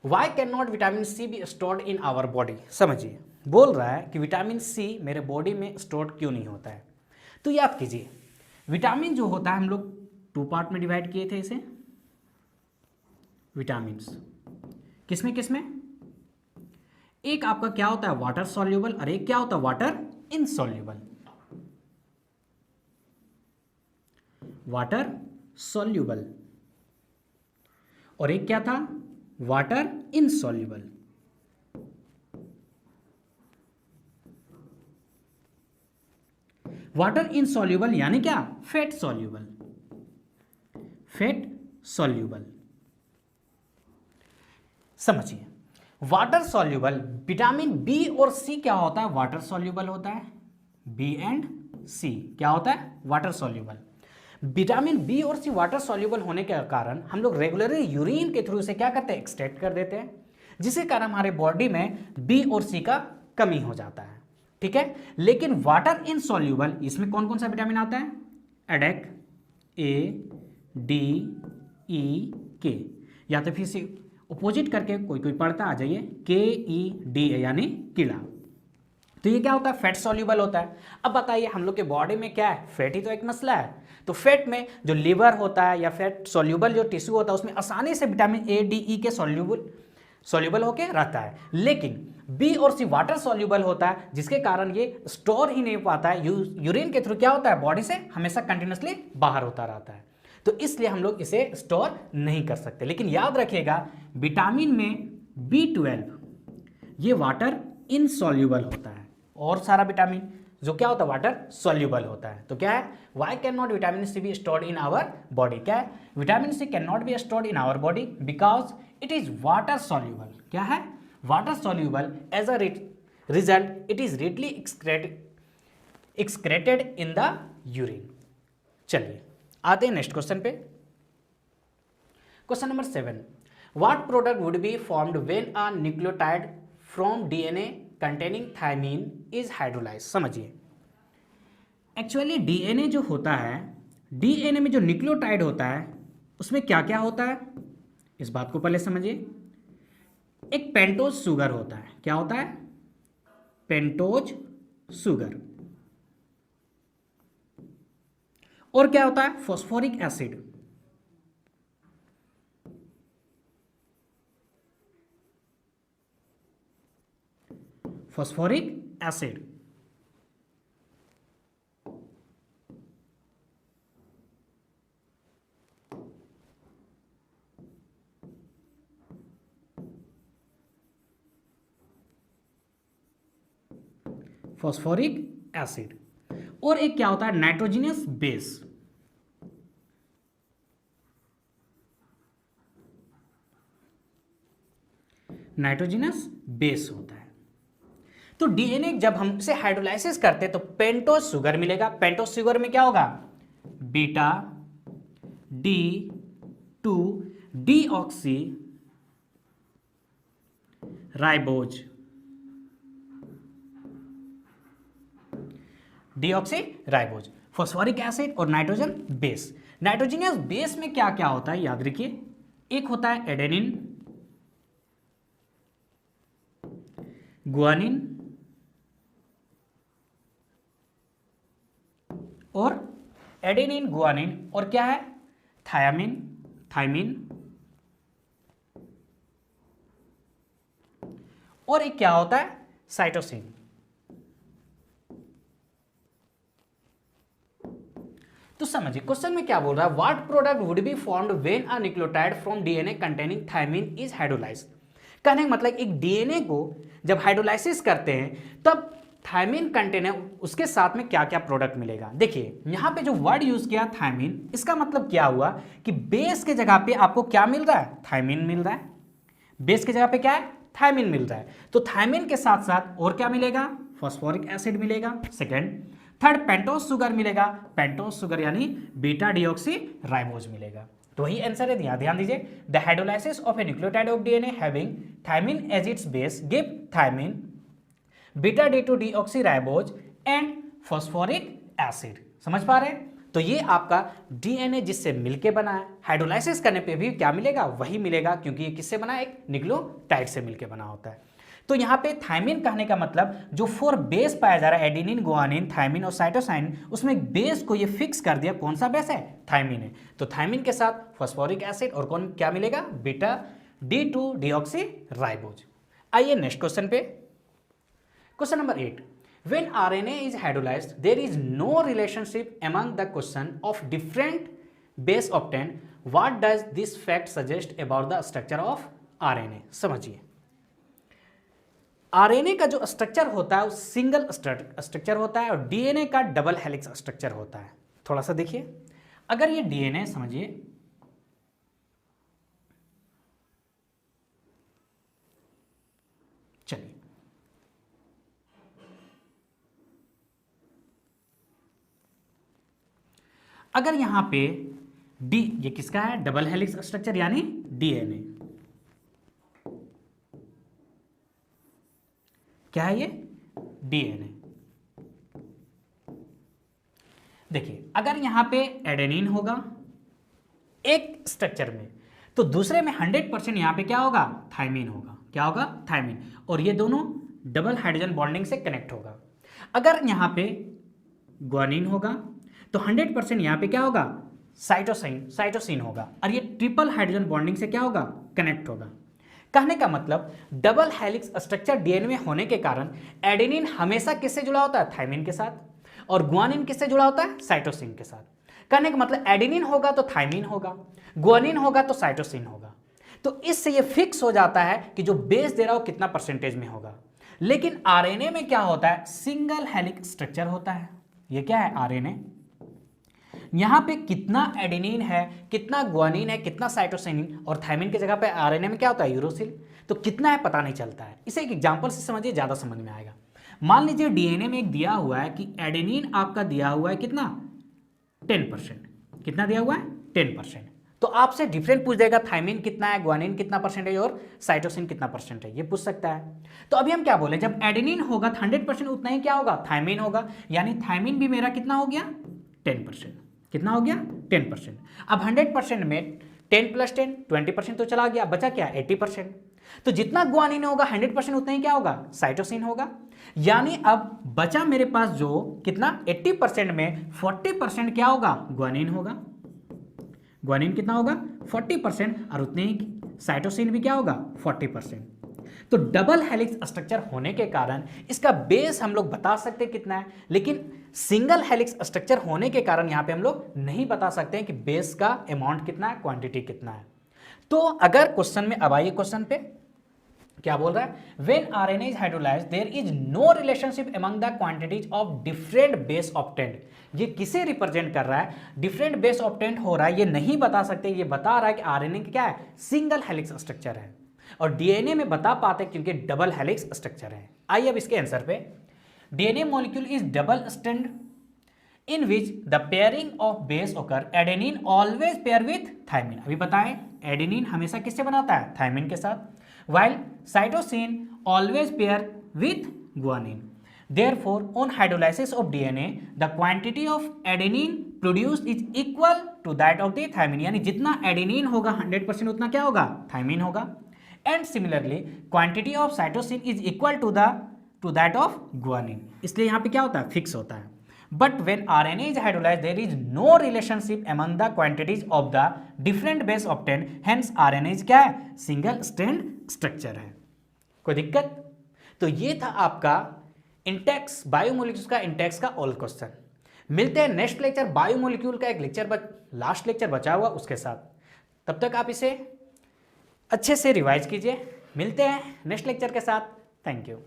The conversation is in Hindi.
Y can not vitamin C be stored in our body. समझिए, बोल रहा है कि विटामिन सी मेरे बॉडी में स्टोर्ड क्यों नहीं होता है। तो याद कीजिए, विटामिन जो होता है हम लोग 2 पार्ट में डिवाइड किए थे इसे, विटामिन्स किसमें किसमें, एक आपका क्या होता है वाटर सॉल्यूबल और एक क्या होता है वाटर इनसॉल्यूबल। वाटर सॉल्यूबल और एक क्या था वाटर इनसॉल्यूबल। वाटर इनसॉल्यूबल यानी क्या, फैट सॉल्यूबल, फैट सॉल्यूबल। समझिए, वाटर सॉल्यूबल विटामिन बी और सी क्या होता है, वाटर सॉल्यूबल होता है। बी एंड सी क्या होता है, वाटर सॉल्यूबल। विटामिन बी और सी वाटर सॉल्यूबल होने के कारण हम लोग रेगुलरली यूरिन के थ्रू से क्या करते हैं, एक्सट्रैक्ट कर देते हैं, जिसके कारण हमारे बॉडी में बी और सी का कमी हो जाता है। ठीक है, लेकिन वाटर इनसॉल्यूबल इसमें कौन कौन सा विटामिन आता है, एडेक, ए, डी, ई, के, या तो फिर से अपोजिट करके कोई कोई पढ़ता आ जाइए, के, ई, डी, ए यानी कीड़ा। तो ये क्या होता है, फैट सॉल्यूबल होता है। अब बताइए हम लोग के बॉडी में क्या है, फैट ही तो एक मसला है। तो फैट में जो लीवर होता है या फैट सॉल्यूबल जो टिश्यू होता है उसमें आसानी से विटामिन ए, डी, ई के सॉल्यूबल होके रहता है। लेकिन बी और सी वाटर सॉल्यूबल होता है, जिसके कारण ये स्टोर ही नहीं पाता है, यूरिन के थ्रू क्या होता है बॉडी से हमेशा कंटिन्यूसली बाहर होता रहता है। तो इसलिए हम लोग इसे स्टोर नहीं कर सकते। लेकिन याद रखिएगा, विटामिन में B12 ये वाटर इनसॉल्यूबल होता है, और सारा विटामिन जो क्या होता है वाटर सॉल्यूबल होता है। तो क्या है, why can not vitamin C be stored in our body, क्या है, vitamin C can not be stored in our body because it is water soluble. क्या है, water soluble, as a result it is readily excreted in the urine. चलिए आते हैं नेक्स्ट क्वेश्चन पे। Question number 7, what product would be formed when a nucleotide from DNA containing thymine is hydrolyze. समझिए, एक्चुअली डीएनए जो होता है, डीएनए में जो न्यूक्लियोटाइड होता है उसमें क्या क्या होता है, इस बात को पहले समझिए। एक पेंटोज शुगर होता है, क्या होता है, पेंटोज शुगर, और क्या होता है, phosphoric acid, phosphoric acid, phosphoric acid, और एक क्या होता है नाइट्रोजनियस बेस। नाइट्रोजनस बेस होता है। तो डीएनए जब हम इसे हाइड्रोलाइसिस करते हैं तो पेंटोज शुगर मिलेगा। पेंटोज शुगर में क्या होगा, beta D2 deoxy ribose, deoxy ribose, phosphoric acid और नाइट्रोजन बेस। नाइट्रोजनियस बेस में क्या क्या होता है याद रखिए, एक होता है एडेनिन, गुआनिन और एडेनिन, गुआनिन और क्या है थायामिन, थाइमिन, और एक क्या होता है साइटोसिन। तो समझिए क्वेश्चन में क्या बोल रहा है, what product would be formed when a nucleotide from DNA containing thymine is hydrolysed. कहने का मतलब एक डीएनए को जब हाइड्रोलाइसिस करते हैं तब थायमीन कंटेन है, उसके साथ में क्या क्या प्रोडक्ट मिलेगा। देखिए यहां पे जो वर्ड यूज किया थायमीन, इसका मतलब क्या हुआ कि बेस के जगह पे आपको क्या मिल रहा है, थायमीन मिल रहा है। बेस के जगह पे क्या है, थायमीन मिल रहा है। तो थायमीन के साथ साथ और क्या मिलेगा, फॉस्फोरिक एसिड मिलेगा। सेकेंड, थर्ड पेंटोज शुगर मिलेगा, पेंटोज शुगर यानी बीटा डीऑक्सी राइबोज मिलेगा। तो वही आंसर है, ध्यान दीजिए, the hydrolysis of a nucleotide of DNA having thymine as its base give thymine, beta D2 deoxy ribose and phosphoric acid. समझ पा रहे हैं। तो ये आपका डीएनए जिससे मिलके बना है, हाइड्रोलाइसिस करने पे भी क्या मिलेगा, वही मिलेगा, क्योंकि ये किससे बना है, एक न्यूक्लियोटाइड से मिलके बना होता है। तो यहाँ पे थायमिन कहने का मतलब जो 4 बेस पाया जा रहा है, एडेनिन, गुआनिन, थायमिन और साइटोसाइन, उसमें बेस को ये फिक्स कर दिया, कौन सा बेस है, थायमिन है। तो थायमिन के साथ फॉस्फोरिक एसिड और कौन क्या मिलेगा, बीटा D2 डीऑक्सी राइबोज। आइए नेक्स्ट क्वेश्चन पे, question number 8, when RNA is hydrolyzed there is no relationship among the question of different base obtained, what does this fact suggest about the structure of RNA। समझिए, RNA का जो स्ट्रक्चर होता है वो सिंगल स्ट्रक्चर होता है और DNA का डबल हेलिक्स स्ट्रक्चर होता है। थोड़ा सा देखिए, अगर ये DNA समझिए, चलिए अगर यहां पे डी, ये किसका है, डबल हेलिक्स स्ट्रक्चर यानी डीएनए, क्या है ये, डीएनए। देखिए अगर यहां पे एडेनिन होगा एक स्ट्रक्चर में, तो दूसरे में 100% यहां पे क्या होगा, थायमिन होगा, क्या होगा, थायमिन, और ये दोनों डबल हाइड्रोजन बॉन्डिंग से कनेक्ट होगा। अगर यहां पे ग्वानिन होगा तो 100% यहां पे क्या होगा, साइटोसिन होगा, और ये ट्रिपल हाइड्रोजन बॉन्डिंग से क्या होगा, कनेक्ट होगा। कहने का मतलब डबल हेलिक्स स्ट्रक्चर डीएनए में होने के कारण एडेनिन हमेशा किससे जुड़ा होता है, थायमिन के साथ, और ग्वानिन किससे जुड़ा होता है, साइटोसिन के साथ। कहने का मतलब एडेनिन होगा तो थायमिन होगा, ग्वानिन होगा तो साइटोसिन होगा। तो इससे ये फिक्स हो जाता है कि जो बेस दे रहा हो कितना परसेंटेज में होगा। लेकिन आरएनए में क्या होता है, सिंगल हेलिक्स स्ट्रक्चर होता है। ये क्या है, आरएनए, यहां पे कितना एडेनिन है, कितना ग्वानिन है, कितना साइटोसिन, और थायमिन की जगह पे आरएनए में क्या होता है, यूरोसिल। तो कितना है पता नहीं चलता है। इसे एक एग्जांपल से समझिए, ज्यादा समझ में आएगा। मान लीजिए डीएनए में एक दिया हुआ है कि एडेनिन आपका दिया हुआ है कितना, 10%। कितना दिया हुआ है, 10%। तो आपसे डिफरेंट पूछ देगा, थायमिन कितना है, ग्वानिन कितना परसेंटेज और साइटोसिन कितना परसेंट है, ये पूछ सकता है। तो अभी हम क्या बोले, जब एडेनिन होगा 100% उतना ही क्या होगा, थायमिन होगा, यानी थायमिन भी मेरा कितना हो गया, 10%। कितना हो गया, 10%। अब 100% में 10 + 10 20% तो चला गया, बचा क्या, 80%। तो जितना ग्वानिन होगा 100% उतना ही क्या होगा, साइटोसिन होगा। यानी अब बचा मेरे पास जो कितना, 80% में 40% क्या होगा, ग्वानिन होगा। ग्वानिन कितना होगा, 40%, और उतने ही साइटोसिन भी क्या होगा, 40%। तो डबल हेलिक्स स्ट्रक्चर होने के कारण इसका बेस हम लोग बता सकते कितना है, लेकिन सिंगल हेलिक्स स्ट्रक्चर होने के कारण यहां पे हम लोग नहीं बता सकते हैं कि बेस का अमाउंट कितना है, क्वांटिटी कितना है। तो अगर क्वेश्चन में, अब आइए क्वेश्चन पे क्या बोल रहा है, when RNA is hydrolysed there is no relationship among the quantities of different base obtained. ये किसे रिप्रेजेंट कर रहा है, डिफरेंट बेस ऑब्टेन्ड हो रहा है, ये नहीं बता सकते। ये बता रहा है कि आरएनए क्या है, सिंगल हेलिक्स स्ट्रक्चर है, और डीएनए में बता पाते क्योंकि डबल हेलिक्स स्ट्रक्चर है। आइए अब इसके आंसर पे, DNA molecule is double strand in which the pairing of base occur, adenine always pair with thymine. अभी बताएं, एडेनिन हमेशा किससे बनाता है, थायमिन के साथ, while cytosine always pair with guanine. Therefore, on hydrolysis of DNA, the quantity of adenine produced is equal to that of the thymine. यानी जितना adenine होगा 100% उतना क्या होगा, thymine होगा. And similarly, quantity of cytosine is equal to that of guanine. इसलिए यहाँ पे क्या होता है, फिक्स होता है. But when RNA is hydrolyzed, there is no relationship among the quantities of the different base obtained. Hence, RNA is क्या है, सिंगल स्ट्रैंड स्ट्रक्चर है. कोई दिक्कत? तो ये था आपका इंटेक्स, बायोमोलिक्यूल्स का इंटेक्स का ऑल क्वेश्चन. मिलते हैं नेक्स्ट लेक्चर, बायोमोलिक्यूल का एक लेक्चर लास्ट लेक्चर बचा हुआ उसके साथ. तब तक आप इसे अच्छे से रिवाइज कीजिए. मिलते हैं नेक्स्ट लेक्चर के साथ. Thank you.